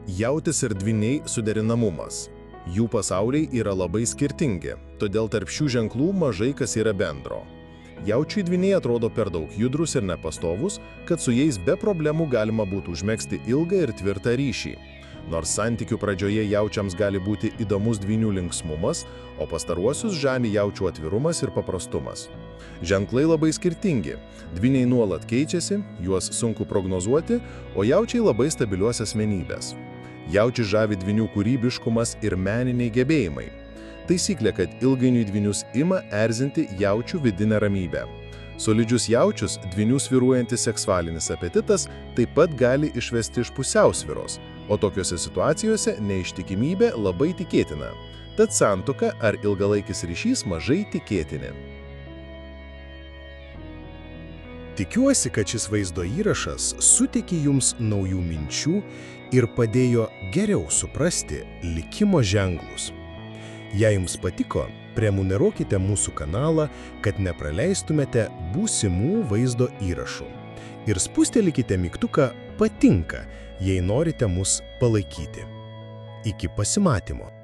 Jautis ir dvyniai suderinamumas. Jų pasauliai yra labai skirtingi, todėl tarp šių ženklų mažai kas yra bendro. Jaučių dvyniai atrodo per daug judrus ir nepastovus, kad su jais be problemų galima būtų užmegzti ilgą ir tvirtą ryšį. Nors santykių pradžioje jaučiams gali būti įdomus dvynių linksmumas, o pastaruosius žavi jaučių atvirumas ir paprastumas. Ženklai labai skirtingi. Dvyniai nuolat keičiasi, juos sunku prognozuoti, o jaučiai labai stabilios asmenybės. Jaučiai žavi dvynių kūrybiškumas ir meniniai gebėjimai. Taisyklė, kad ilgainiui dvynius ima erzinti jaučių vidinę ramybę. Solidžius jaučius dvynių svyruojantis seksualinis apetitas taip pat gali išvesti iš pusiausvyros, o tokiose situacijose neištikimybė labai tikėtina. Tad santuoka ar ilgalaikis ryšys mažai tikėtini. Tikiuosi, kad šis vaizdo įrašas suteikė jums naujų minčių ir padėjo geriau suprasti likimo ženklus. Jei jums patiko, prenumeruokite mūsų kanalą, kad nepraleistumėte būsimų vaizdo įrašų. Ir spustelkite mygtuką patinka, jei norite mus palaikyti. Iki pasimatymo.